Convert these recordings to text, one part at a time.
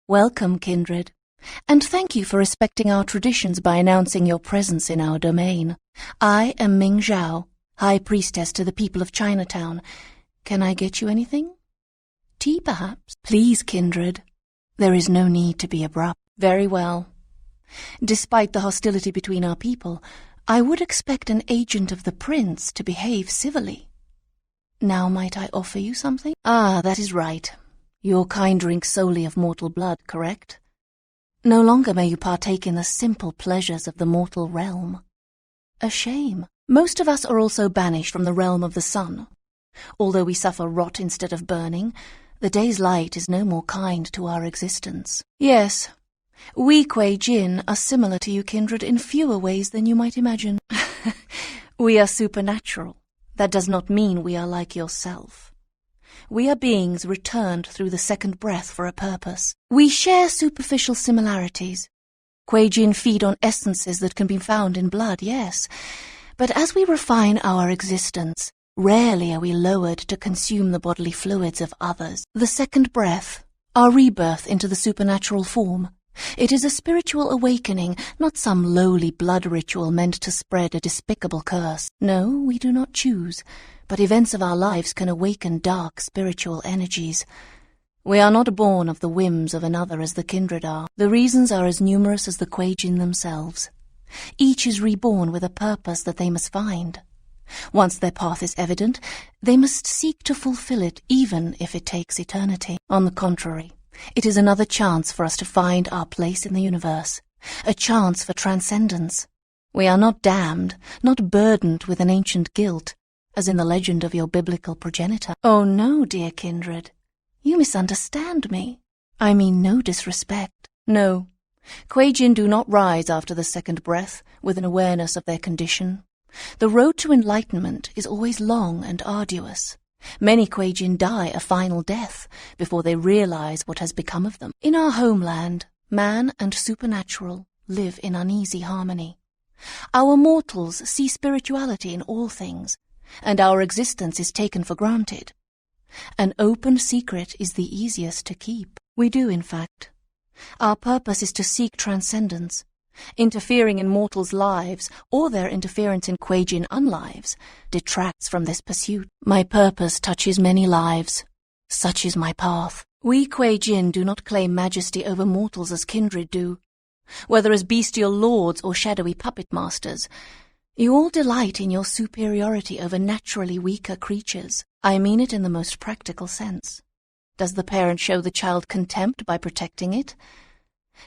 Welcome, kindred, and thank you for respecting our traditions by announcing your presence in our domain. I am Ming Xiao, High Priestess to the people of Chinatown. Can I get you anything? Tea, perhaps? Please, kindred. There is no need to be abrupt. Very well. Despite the hostility between our people, I would expect an agent of the prince to behave civilly. Now might I offer you something? Ah, that is right. Your kind drinks solely of mortal blood, correct? No longer may you partake in the simple pleasures of the mortal realm. A shame. Most of us are also banished from the realm of the sun. Although we suffer rot instead of burning, the day's light is no more kind to our existence. Yes, we Quaijin are similar to you, kindred, in fewer ways than you might imagine. We are supernatural. That does not mean we are like yourself. We are beings returned through the second breath for a purpose. We share superficial similarities. Quaijin feed on essences that can be found in blood, yes. But as we refine our existence, rarely are we lowered to consume the bodily fluids of others. The second breath, our rebirth into the supernatural form. It is a spiritual awakening, not some lowly blood ritual meant to spread a despicable curse. No, we do not choose, but events of our lives can awaken dark spiritual energies. We are not born of the whims of another as the kindred are. The reasons are as numerous as the Quaijin themselves. Each is reborn with a purpose that they must find. Once their path is evident, they must seek to fulfill it, even if it takes eternity. On the contrary, it is another chance for us to find our place in the universe, a chance for transcendence. We are not damned, not burdened with an ancient guilt, as in the legend of your biblical progenitor. Oh no, dear kindred, you misunderstand me. I mean no disrespect. No, Quaijin do not rise after the second breath with an awareness of their condition. The road to enlightenment is always long and arduous. Many Quaijin die a final death before they realize what has become of them. In our homeland, man and supernatural live in uneasy harmony. Our mortals see spirituality in all things, and our existence is taken for granted. An open secret is the easiest to keep. We do, in fact. Our purpose is to seek transcendence. Interfering in mortals' lives, or their interference in Quaijin unlives, detracts from this pursuit. My purpose touches many lives. Such is my path. We Quaijin do not claim majesty over mortals as kindred do. Whether as bestial lords or shadowy puppet masters, you all delight in your superiority over naturally weaker creatures. I mean it in the most practical sense. Does the parent show the child contempt by protecting it?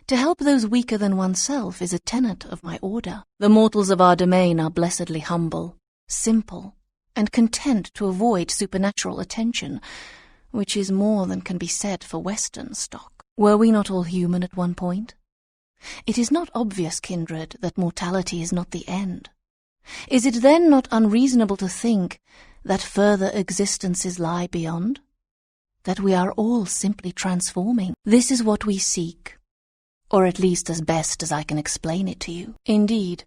To help those weaker than oneself is a tenet of my order. The mortals of our domain are blessedly humble, simple, and content to avoid supernatural attention, which is more than can be said for Western stock. Were we not all human at one point? It is not obvious, kindred, that mortality is not the end. Is it then not unreasonable to think that further existences lie beyond? That we are all simply transforming? This is what we seek. Or at least as best as I can explain it to you. Indeed,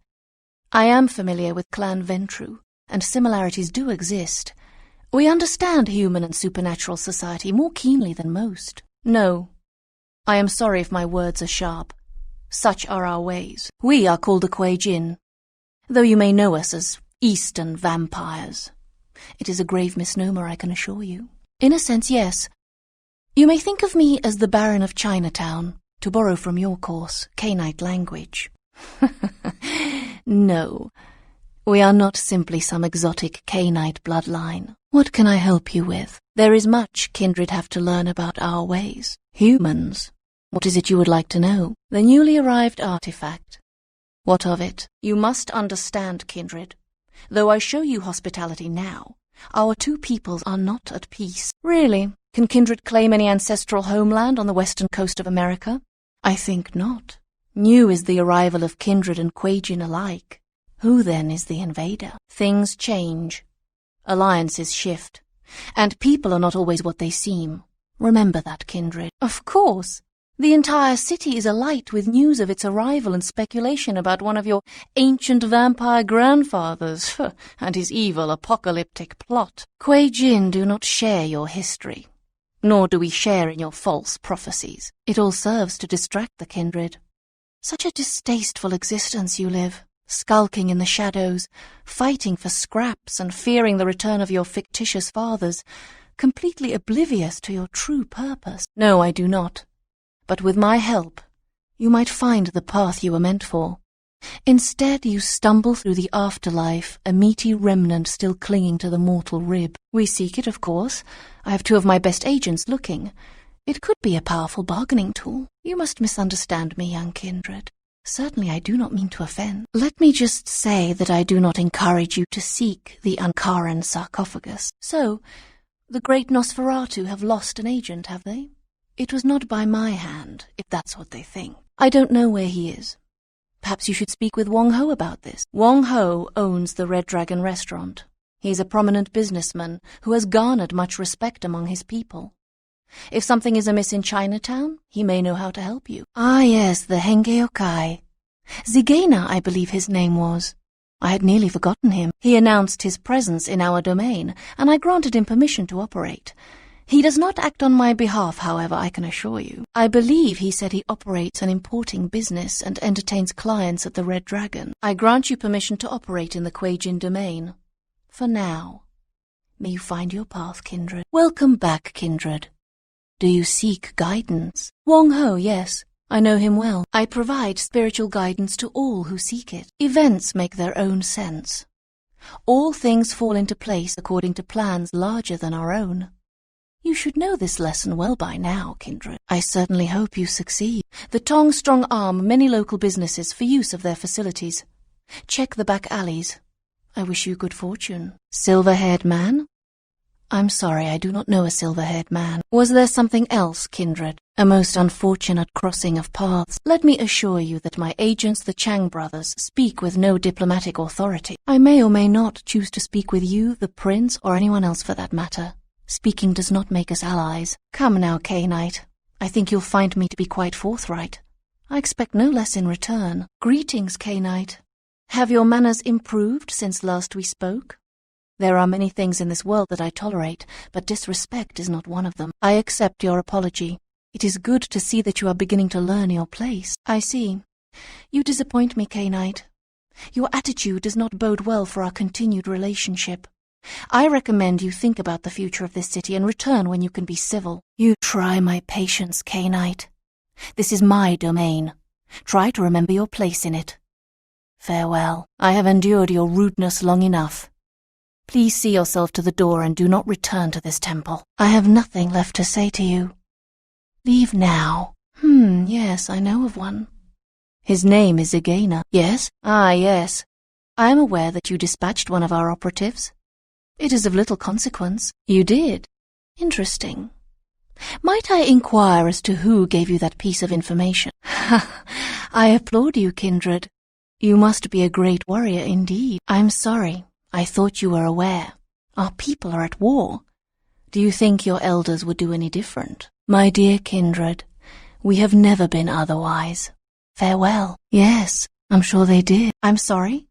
I am familiar with Clan Ventru, and similarities do exist. We understand human and supernatural society more keenly than most. No, I am sorry if my words are sharp. Such are our ways. We are called the Quaijin, though you may know us as Eastern vampires. It is a grave misnomer, I can assure you. In a sense, yes. You may think of me as the Baron of Chinatown, to borrow from your coarse, Cainite language. No, we are not simply some exotic Cainite bloodline. What can I help you with? There is much kindred have to learn about our ways. Humans. What is it you would like to know? The newly arrived artifact. What of it? You must understand, kindred. Though I show you hospitality now, our two peoples are not at peace. Really? Can kindred claim any ancestral homeland on the western coast of America? I think not. New is the arrival of kindred and Quaijin alike. Who then is the invader? Things change. Alliances shift. And people are not always what they seem. Remember that, kindred. Of course. The entire city is alight with news of its arrival and speculation about one of your ancient vampire grandfathers and his evil apocalyptic plot. Quaijin do not share your history. nor do we share in your false prophecies. It all serves to distract the kindred. Such a distasteful existence you live, skulking in the shadows, fighting for scraps and fearing the return of your fictitious fathers, completely oblivious to your true purpose. No, I do not. But with my help, you might find the path you were meant for. Instead, you stumble through the afterlife, a meaty remnant still clinging to the mortal rib. We seek it, of course. I have 2 of my best agents looking. It could be a powerful bargaining tool. You must misunderstand me, young kindred. Certainly I do not mean to offend. Let me just say that I do not encourage you to seek the Ankaran sarcophagus. So, the great Nosferatu have lost an agent, have they? It was not by my hand, if that's what they think. I don't know where he is. Perhaps you should speak with Wong Ho about this. Wong Ho owns the Red Dragon restaurant. He's a prominent businessman who has garnered much respect among his people. If something is amiss in Chinatown, he may know how to help you. Ah, yes, the Hengeokai. Zigena, I believe his name was. I had nearly forgotten him. He announced his presence in our domain, and I granted him permission to operate. He does not act on my behalf, however, I can assure you. I believe he said he operates an importing business and entertains clients at the Red Dragon. I grant you permission to operate in the Quaijin domain. For now. May you find your path, kindred. Welcome back, kindred. Do you seek guidance? Wong Ho, yes. I know him well. I provide spiritual guidance to all who seek it. Events make their own sense. All things fall into place according to plans larger than our own. You should know this lesson well by now, kindred. I certainly hope you succeed. The Tong strong arm many local businesses for use of their facilities. Check the back alleys. I wish you good fortune. Silver-haired man? I'm sorry, I do not know a silver-haired man. Was there something else, kindred? A most unfortunate crossing of paths. Let me assure you that my agents, the Chang brothers, speak with no diplomatic authority. I may or may not choose to speak with you, the prince, or anyone else for that matter. Speaking does not make us allies. Come now, K-Knight. I think you'll find me to be quite forthright. I expect no less in return. Greetings, K-Knight. Have your manners improved since last we spoke? There are many things in this world that I tolerate, but disrespect is not one of them. I accept your apology. It is good to see that you are beginning to learn your place. I see. You disappoint me, K-Knight. Your attitude does not bode well for our continued relationship. I recommend you think about the future of this city and return when you can be civil. You try my patience, K-Knight. This is my domain. Try to remember your place in it. Farewell. I have endured your rudeness long enough. Please see yourself to the door and do not return to this temple. I have nothing left to say to you. Leave now. Yes, I know of one. His name is Zigena. Yes? Ah, yes. I am aware that you dispatched one of our operatives. It is of little consequence. You did? Interesting. Might I inquire as to who gave you that piece of information? I applaud you, kindred. You must be a great warrior indeed. I'm sorry. I thought you were aware. Our people are at war. Do you think your elders would do any different? My dear kindred, we have never been otherwise. Farewell. Yes, I'm sure they did. I'm sorry.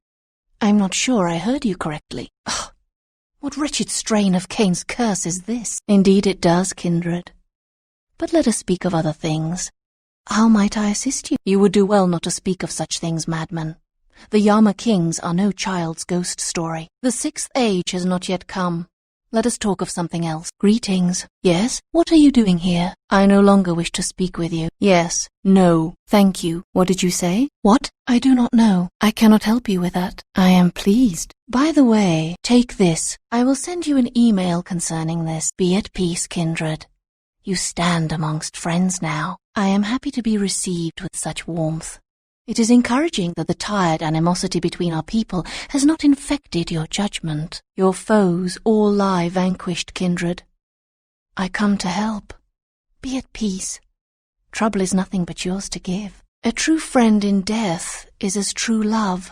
I'm not sure I heard you correctly. Ugh. What wretched strain of Cain's curse is this? Indeed it does, kindred. But let us speak of other things. How might I assist you? You would do well not to speak of such things, madman. The Yama kings are no child's ghost story. The 6th age has not yet come. Let us talk of something else. Greetings. Yes? What are you doing here? I no longer wish to speak with you. Yes. No. Thank you. What did you say? What? I do not know. I cannot help you with that. I am pleased. By the way, take this. I will send you an email concerning this. Be at peace, kindred. You stand amongst friends now. I am happy to be received with such warmth. It is encouraging that the tired animosity between our people has not infected your judgment. Your foes all lie vanquished, kindred. I come to help. Be at peace. Trouble is nothing but yours to give. A true friend in death is as true love,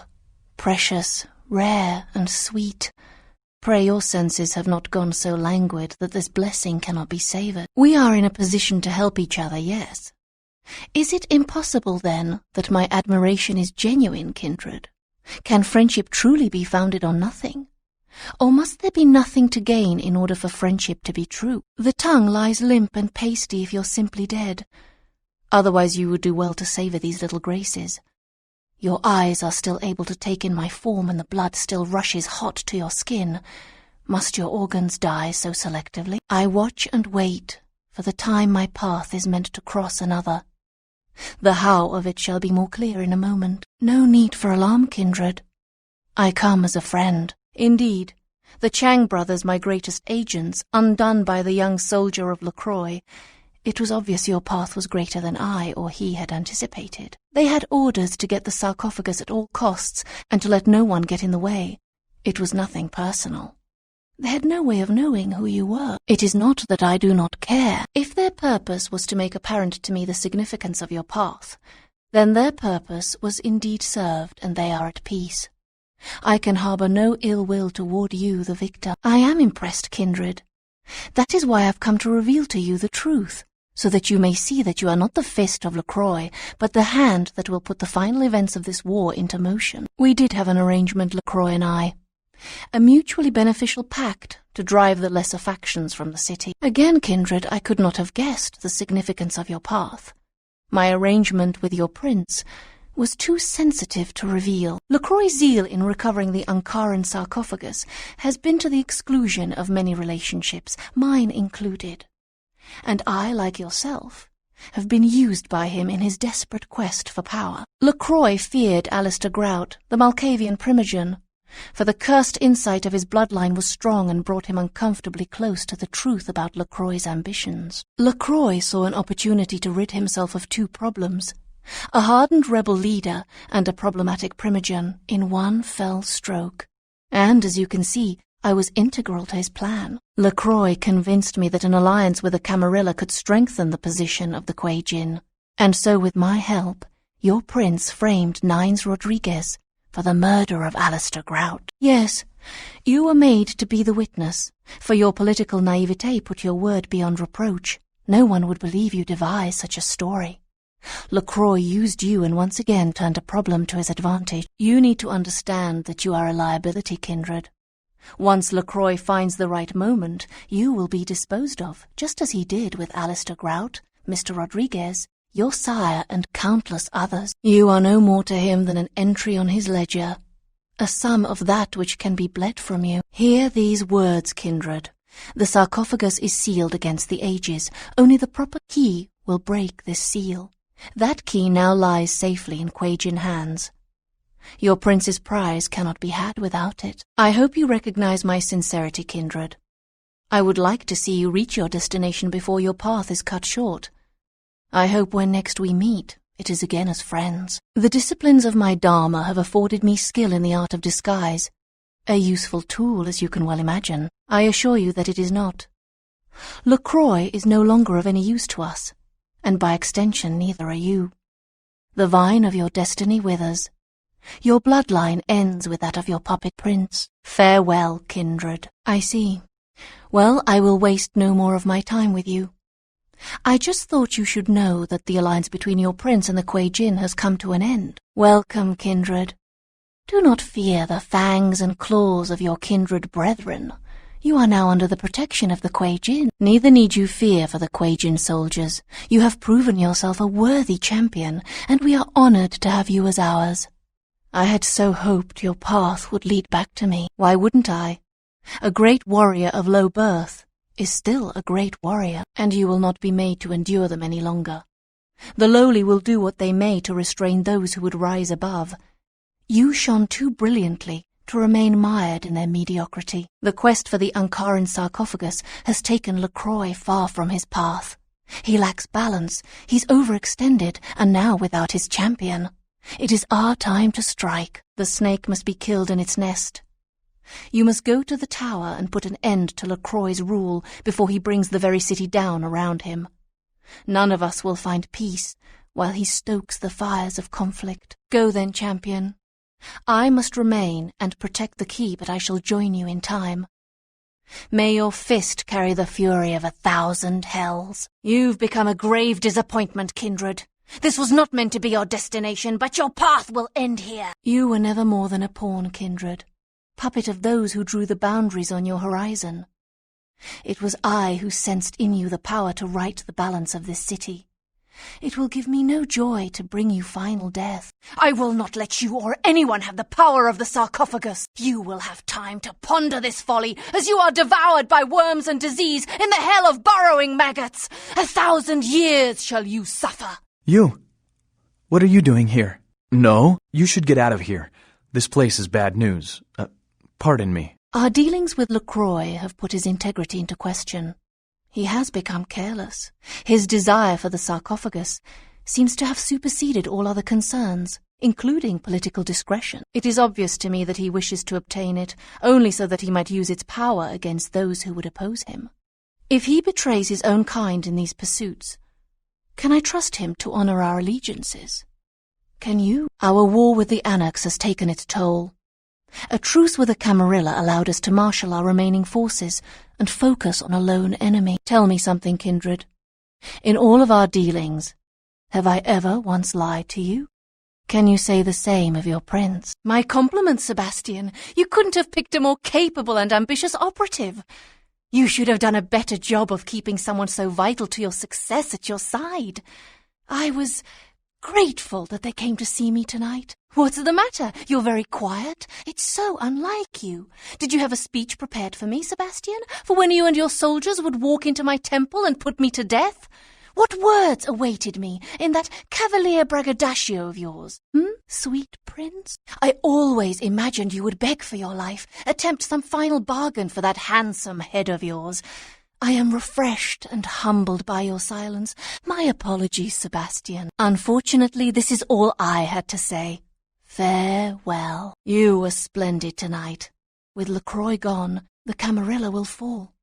precious, rare, and sweet. Pray your senses have not gone so languid that this blessing cannot be savoured. We are in a position to help each other, yes. Is it impossible, then, that my admiration is genuine, kindred? Can friendship truly be founded on nothing? Or must there be nothing to gain in order for friendship to be true? The tongue lies limp and pasty if you're simply dead. Otherwise you would do well to savour these little graces. Your eyes are still able to take in my form and the blood still rushes hot to your skin. Must your organs die so selectively? I watch and wait for the time my path is meant to cross another. The how of it shall be more clear in a moment. No need for alarm, kindred. I come as a friend. Indeed, the Chang brothers, my greatest agents, undone by the young soldier of LaCroix, it was obvious your path was greater than I or he had anticipated. They had orders to get the sarcophagus at all costs and to let no one get in the way. It was nothing personal. They had no way of knowing who you were. It is not that I do not care. If their purpose was to make apparent to me the significance of your path, then their purpose was indeed served and they are at peace. I can harbour no ill will toward you, the victor. I am impressed, kindred. That is why I've come to reveal to you the truth, so that you may see that you are not the fist of LaCroix, but the hand that will put the final events of this war into motion. We did have an arrangement, LaCroix and I. A mutually beneficial pact to drive the lesser factions from the city. Again, kindred, I could not have guessed the significance of your path. My arrangement with your prince was too sensitive to reveal. LaCroix's zeal in recovering the Ankaran sarcophagus has been to the exclusion of many relationships, mine included. And I, like yourself, have been used by him in his desperate quest for power. LaCroix feared Alistair Grout, the Malkavian primogen, for the cursed insight of his bloodline was strong and brought him uncomfortably close to the truth about LaCroix's ambitions. LaCroix saw an opportunity to rid himself of two problems, a hardened rebel leader and a problematic primogen, in one fell stroke. And, as you can see, I was integral to his plan. LaCroix convinced me that an alliance with the Camarilla could strengthen the position of the Quaijin, and so with my help, your prince framed Nines Rodriguez for the murder of Alistair Grout. Yes, you were made to be the witness, for your political naivete put your word beyond reproach. No one would believe you devised such a story. LaCroix used you and once again turned a problem to his advantage. You need to understand that you are a liability, kindred. Once LaCroix finds the right moment, you will be disposed of, just as he did with Alistair Grout, Mr. Rodriguez, your sire, and countless others. You are no more to him than an entry on his ledger, a sum of that which can be bled from you. Hear these words, kindred. The sarcophagus is sealed against the ages. Only the proper key will break this seal. That key now lies safely in Quaijin hands. Your prince's prize cannot be had without it. I hope you recognize my sincerity, kindred. I would like to see you reach your destination before your path is cut short. I hope when next we meet, it is again as friends. The disciplines of my Dharma have afforded me skill in the art of disguise, a useful tool, as you can well imagine. I assure you that it is not. LaCroix is no longer of any use to us, and by extension neither are you. The vine of your destiny withers. Your bloodline ends with that of your puppet prince. Farewell, kindred. I see. Well, I will waste no more of my time with you. I just thought you should know that the alliance between your prince and the Quaijin has come to an end. Welcome, kindred. Do not fear the fangs and claws of your kindred brethren. You are now under the protection of the Quaijin. Neither need you fear for the Quaijin soldiers. You have proven yourself a worthy champion, and we are honored to have you as ours. I had so hoped your path would lead back to me. Why wouldn't I? A great warrior of low birth is still a great warrior, and you will not be made to endure them any longer. The lowly will do what they may to restrain those who would rise above. You shone too brilliantly to remain mired in their mediocrity. The quest for the Ankaran sarcophagus has taken LaCroix far from his path. He lacks balance, he's overextended, and now without his champion. It is our time to strike. The snake must be killed in its nest. You must go to the tower and put an end to LaCroix's rule before he brings the very city down around him. None of us will find peace while he stokes the fires of conflict. Go then, champion. I must remain and protect the key, but I shall join you in time. May your fist carry the fury of 1,000 hells. You've become a grave disappointment, kindred. This was not meant to be your destination, but your path will end here. You were never more than a pawn, kindred. puppet of those who drew the boundaries on your horizon. It was I who sensed in you the power to right the balance of this city. It will give me no joy to bring you final death. I will not let you or anyone have the power of the sarcophagus. You will have time to ponder this folly as you are devoured by worms and disease in the hell of burrowing maggots. 1,000 years shall you suffer. You? What are you doing here? No, you should get out of here. This place is bad news. Pardon me. Our dealings with LaCroix have put his integrity into question. He has become careless. His desire for the sarcophagus seems to have superseded all other concerns, including political discretion. It is obvious to me that he wishes to obtain it only so that he might use its power against those who would oppose him. If he betrays his own kind in these pursuits, can I trust him to honor our allegiances? Can you? Our war with the Anarchs has taken its toll. A truce with the Camarilla allowed us to marshal our remaining forces and focus on a lone enemy. Tell me something, kindred. In all of our dealings, have I ever once lied to you? Can you say the same of your prince? My compliments, Sebastian. You couldn't have picked a more capable and ambitious operative. You should have done a better job of keeping someone so vital to your success at your side. I was grateful that they came to see me tonight. What's the matter? You're very quiet. It's so unlike you. Did you have a speech prepared for me, Sebastian? For when you and your soldiers would walk into my temple and put me to death? What words awaited me in that cavalier braggadocio of yours? Sweet prince? I always imagined you would beg for your life, attempt some final bargain for that handsome head of yours. I am refreshed and humbled by your silence. My apologies, Sebastian. Unfortunately, this is all I had to say. Farewell. You were splendid tonight. With LaCroix gone, the Camarilla will fall.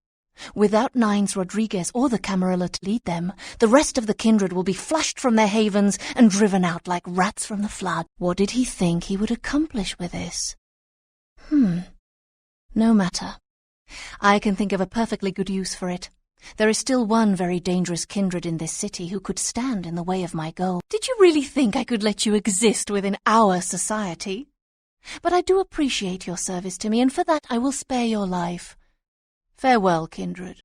Without Nines Rodriguez or the Camarilla to lead them, the rest of the kindred will be flushed from their havens and driven out like rats from the flood. What did he think he would accomplish with this? No matter. I can think of a perfectly good use for it. There is still one very dangerous kindred in this city who could stand in the way of my goal. Did you really think I could let you exist within our society? But I do appreciate your service to me, and for that I will spare your life. Farewell, kindred.